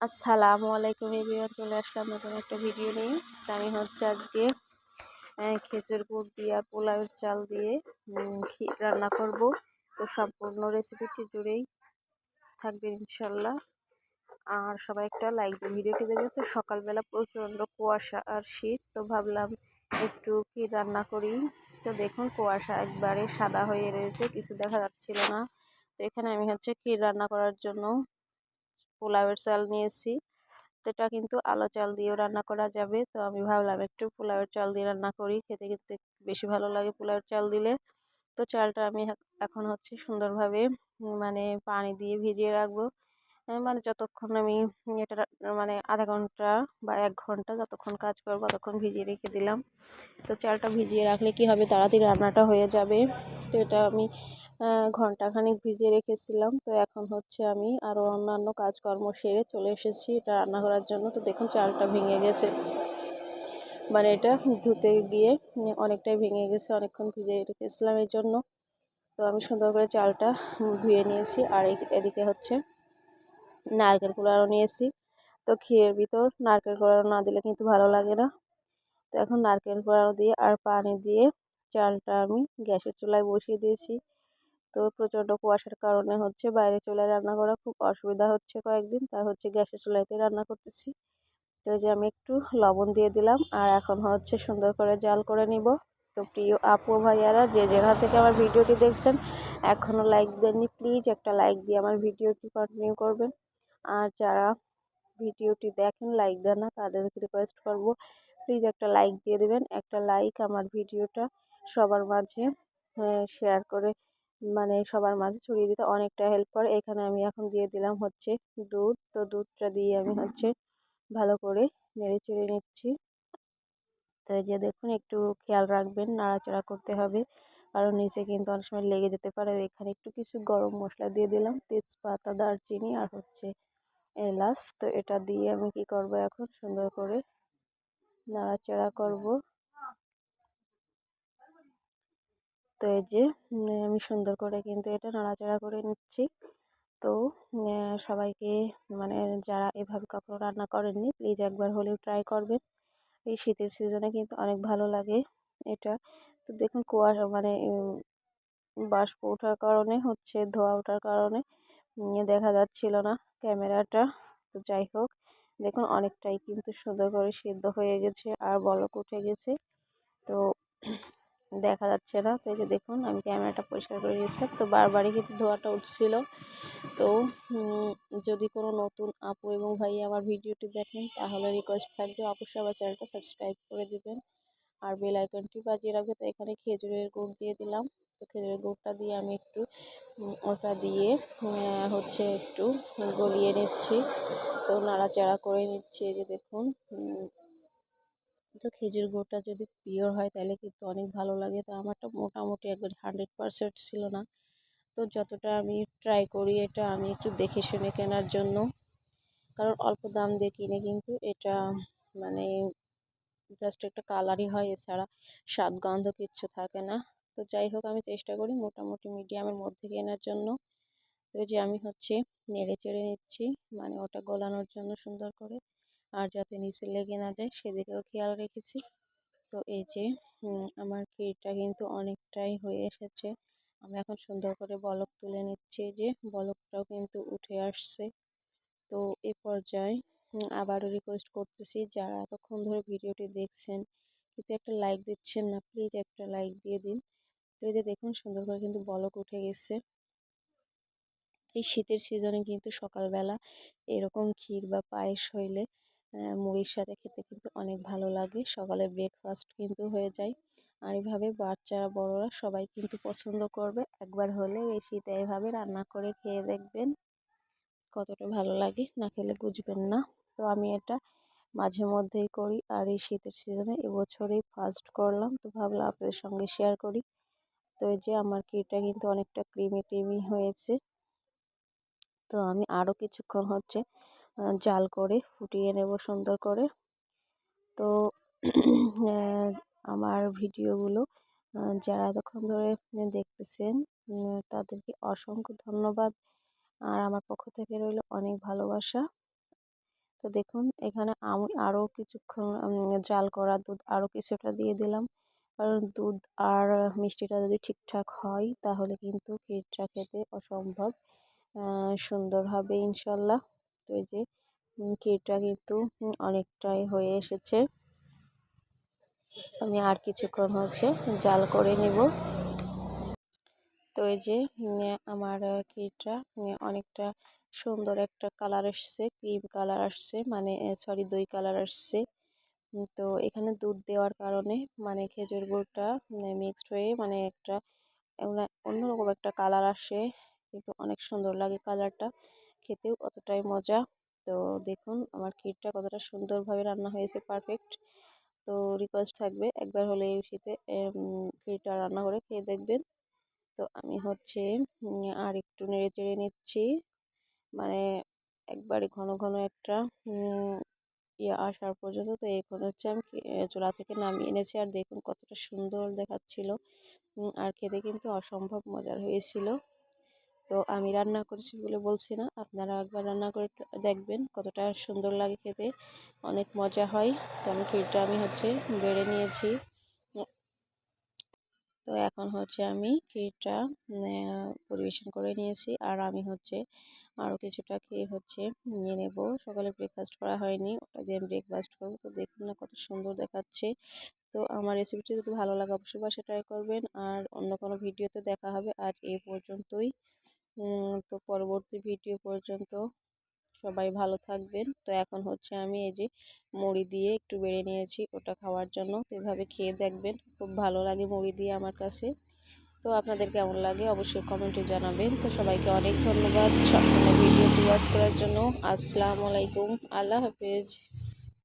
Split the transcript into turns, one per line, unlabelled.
আসসালামু আলাইকুম এভরিওয়ান, চলে আসলাম নতুন একটা ভিডিও নিয়ে। তো আমি হচ্ছে আজকে খেজুর গুড় দিয়ে আর পোলাওয়ের চাল দিয়ে ক্ষীর রান্না করব। তো সম্পূর্ণ রেসিপিটি জুড়েই থাকবে ইনশাল্লাহ। আর সবাই একটা লাইক দিয়ে ভিডিওটি দেখবে। তো সকালবেলা প্রচণ্ড কুয়াশা আর শীত, তো ভাবলাম একটু ক্ষীর রান্না করি। তো দেখুন কুয়াশা একবারে সাদা হয়ে রয়েছে, কিছু দেখা যাচ্ছিল না। তো এখানে আমি হচ্ছে ক্ষীর রান্না করার জন্য পোলাওয়ের চাল নিয়েছি। তো এটা কিন্তু আলো চাল দিয়েও রান্না করা যাবে। তো আমি ভাবলাম একটু পোলাওয়ের চাল দিয়ে রান্না করি, খেতে কিন্তু বেশি ভালো লাগে পোলাওয়ের চাল দিলে। তো চালটা আমি এখন হচ্ছে সুন্দরভাবে মানে পানি দিয়ে ভিজিয়ে রাখবো। মানে যতক্ষণ আমি এটা মানে আধা ঘন্টা বা 1 ঘন্টা যতক্ষণ কাজ করবো ততক্ষণ ভিজিয়ে রেখে দিলাম। তো চালটা ভিজিয়ে রাখলে কি হবে, তাড়াতাড়ি রান্নাটা হয়ে যাবে। তো এটা আমি ঘন্টাখানেক ভিজিয়ে রেখেছিলাম। তো এখন হচ্ছে আমি আরও অন্যান্য কাজকর্ম সেরে চলে এসেছি এটা রান্না করার জন্য। তো দেখুন চালটা ভেঙে গেছে, মানে এটা ধুতে গিয়ে অনেকটাই ভেঙে গেছে, অনেকক্ষণ ভিজিয়ে রেখেছিলাম এই জন্য। তো আমি সুন্দর করে চালটা ধুয়ে নিয়েছি। আর এদিকে হচ্ছে নারকেল কুড়ানো নিয়েছি। তো ক্ষীরের ভিতর নারকেল কুড়ানো না দিলে কিন্তু ভালো লাগে না। তো এখন নারকেল কুড়ানো দিয়ে আর পানি দিয়ে চালটা আমি গ্যাসের চুলায় বসিয়ে দিয়েছি। তো প্রচণ্ড কুয়াশার কারণে হচ্ছে বাইরে চুলায় রান্না করা খুব অসুবিধা হচ্ছে কয়েকদিন, তাই হচ্ছে গ্যাসের চুলাইতে রান্না করতেছি। তো যে আমি একটু লবণ দিয়ে দিলাম আর এখন হচ্ছে সুন্দর করে জাল করে নিব। তো প্রিয় আপু ভাইয়ারা যে যেখান থেকে আমার ভিডিওটি দেখছেন, এখনও লাইক দেননি, প্লিজ একটা লাইক দিয়ে আমার ভিডিওটি কন্টিনিউ করবেন। আর যারা ভিডিওটি দেখেন লাইক দেন না, তাদেরকে রিকোয়েস্ট করব প্লিজ একটা লাইক দিয়ে দেবেন। একটা লাইক আমার ভিডিওটা সবার মাঝে শেয়ার করে মানে সবার মাঝে ছড়িয়ে দিতে অনেকটা হেল্প করে। এখানে আমি এখন দিয়ে দিলাম হচ্ছে দুধ। তো দুধটা দিয়ে আমি হচ্ছে ভালো করে নেড়ে চেড়ে নিচ্ছি। তো এই যে দেখুন একটু খেয়াল রাখবেন, নাড়াচাড়া করতে হবে, কারণ নিচে কিন্তু অনেক সময় লেগে যেতে পারে। এখানে একটু কিছু গরম মশলা দিয়ে দিলাম, তেজপাতা, দারচিনি আর হচ্ছে এলাচ। তো এটা দিয়ে আমি কি করব, এখন সুন্দর করে নাড়াচাড়া করব। তো এই যে আমি সুন্দর করে কিন্তু এটা নাড়াচাড়া করে নিচ্ছি। তো সবাইকে মানে যারা এভাবে কখনো রান্না করেননি, প্লিজ একবার হলেও ট্রাই করবেন। এই শীতের সিজনে কিন্তু অনেক ভালো লাগে এটা। তো দেখুন কুয়াশা মানে বাষ্প ওঠার কারণে হচ্ছে ধোঁয়া ওঠার কারণে দেখা যাচ্ছিল না ক্যামেরাটা। তো যাই হোক, দেখুন অনেকটাই কিন্তু সুন্দর করে সিদ্ধ হয়ে গেছে আর বলক উঠে গেছে। তো দেখা যাচ্ছে না। তো এই যে দেখুন আমি ক্যামেরাটা পরিষ্কার করে নিয়েছিলাম, তো বারবারই কিন্তু ধোঁয়াটা উঠছিল। তো যদি কোনো নতুন আপু এবং ভাই আমার ভিডিওটি দেখেন, তাহলে রিকোয়েস্ট থাকবে অবশ্যই আমার চ্যানেলটা সাবস্ক্রাইব করে দিবেন আর বেল আইকনটি বাজিয়ে রাখবে। তো এখানে খেজুরের গুড় দিয়ে দিলাম। তো খেজুরের গুড়টা দিয়ে আমি একটু ওটা দিয়ে হচ্ছে একটু গলিয়ে নিচ্ছি। তো নাড়াচাড়া করে নিচ্ছি, এই যে দেখুন। তো খেজুর গুড়টা যদি পিওর হয় তাহলে কিন্তু অনেক ভালো লাগে। তো আমারটা মোটামুটি একবার 100% ছিল না। তো যতটা আমি ট্রাই করি এটা আমি একটু দেখে শুনে কেনার জন্য, কারণ অল্প দাম দিয়ে কিনে কিন্তু এটা মানে জাস্ট একটা কালারই হয়, এছাড়া স্বাদ গন্ধ কিচ্ছু থাকে না। তো যাই হোক, আমি চেষ্টা করি মোটামুটি মিডিয়ামের মধ্যে কেনার জন্য। তো যে আমি হচ্ছে নেড়ে চেড়ে নিচ্ছি, মানে ওটা গলানোর জন্য সুন্দর করে, আর যাতে নিচে লেগে না যায় সেদিকেও খেয়াল রেখেছি। তো এই যে আমার ক্ষীরটা কিন্তু অনেকটাই হয়ে এসেছে। আমি এখন সুন্দর করে বলক তুলে নিচ্ছি, যে বলকটাও কিন্তু উঠে আসছে। তো এ পর্যায়ে আবারও রিকোয়েস্ট করতেছি, যারা এতক্ষণ ধরে ভিডিওটি দেখছেন কিন্তু একটা লাইক দিচ্ছেন না, প্লিজ একটা লাইক দিয়ে দিন। তো এই যে দেখুন সুন্দর করে কিন্তু বলক উঠে গেছে। এই শীতের সিজনে কিন্তু সকালবেলা এরকম ক্ষীর বা পায়েস হইলে মুড়ির সাথে খেতে কিন্তু অনেক ভালো লাগে। সকালের ব্রেকফাস্ট কিন্তু হয়ে যায়। আর এইভাবে বাচ্চারা বড়রা সবাই কিন্তু পছন্দ করবে। একবার হলে এই শীতে এভাবে রান্না করে খেয়ে দেখবেন কতটা ভালো লাগে, না খেলে বুঝবেন না। তো আমি এটা মাঝে মধ্যেই করি, আর এই শীতের সিজনে এবছরেই ফার্স্ট করলাম। তো ভাবলাম আপনাদের সঙ্গে শেয়ার করি। তো এই যে আমার ক্ষীরটা কিন্তু অনেকটা ক্রিমি টিমি হয়েছে। তো আমি আরও কিছুক্ষণ হচ্ছে জাল করে ফুটিয়ে নেব সুন্দর করে। তো আমার ভিডিওগুলো যারা এতক্ষণ ধরে দেখতেছেন তাদেরকে অসংখ্য ধন্যবাদ। আর আমার পক্ষ থেকে রইল অনেক ভালোবাসা। তো দেখুন এখানে আমি আরও কিছুক্ষণ জাল করা দুধ আরও কিছুটা দিয়ে দিলাম, কারণ দুধ আর মিষ্টিটা যদি ঠিকঠাক হয় তাহলে কিন্তু ক্ষীরটা খেতে অসম্ভব সুন্দর হবে ইনশাল্লাহ। তো এই যে ক্ষীরটা কিন্তু অনেকটাই হয়ে এসেছে, আমি আর কিছুক্ষণ জাল করে নেব। তো এই যে আমার ক্ষীরটা অনেকটা সুন্দর একটা কালার আসছে, ক্রিম কালার আসছে, মানে সরি দই কালার আসছে। তো এখানে দুধ দেওয়ার কারণে মানে খেজুর গুড়টা মিক্সড হয়ে মানে একটা অন্যরকম একটা কালার আসে, কিন্তু অনেক সুন্দর লাগে কালারটা, খেতেও অতটাই মজা। তো দেখুন আমার ক্ষীরটা কতটা সুন্দরভাবে রান্না হয়েছে, পারফেক্ট। তো রিকোয়েস্ট থাকবে একবার হলে এই শীতে ক্ষীরটা রান্না করে খেয়ে দেখবেন। তো আমি আর একটু নেড়ে চেড়ে নিচ্ছি, মানে একবারে ঘন ঘন একটা ইয়ে আসার পর্যন্ত। তো এখন আমি চুলা থেকে নামিয়ে এনেছি, আর দেখুন কতটা সুন্দর দেখাচ্ছিল, আর খেতে কিন্তু অসম্ভব মজার হয়েছিল। তো আমি রান্না করেছি বলে বলছি না, আপনারা একবার রান্না করে দেখবেন কতটা সুন্দর লাগে খেতে, অনেক মজা হয়। তো আমি ক্ষীরটা বেড়ে নিয়েছি। তো এখন আমি ক্ষীরটা পরিবেশন করে নিয়েছি, আর আমি আরও কিছুটা খেয়ে নিয়ে নেব। সকালে ব্রেকফাস্ট করা হয়নি, ওটা দিয়ে আমি ব্রেকফাস্ট করবো। তো দেখুন না কত সুন্দর দেখাচ্ছে। তো আমার রেসিপিটি যদি ভালো লাগে অবশ্যই বাসায় ট্রাই করবেন, আর অন্য কোনো ভিডিওতে দেখা হবে। আজ এই পর্যন্তই। তো পরবর্তী ভিডিও পর্যন্ত সবাই ভালো থাকবেন। তো এখন আমি এই যে মুড়ি দিয়ে একটু বেড়ে নিয়েছি ওটা খাওয়ার জন্য। তো এভাবে খেয়ে দেখবেন, খুব ভালো লাগে মুড়ি দিয়ে আমার কাছে। তো আপনাদের কেমন লাগে অবশ্যই কমেন্টে জানাবেন। তো সবাইকে অনেক ধন্যবাদ সম্পূর্ণ ভিডিওটি ওয়াচ করার জন্য। আসসালামু আলাইকুম, আল্লাহ হাফেজ।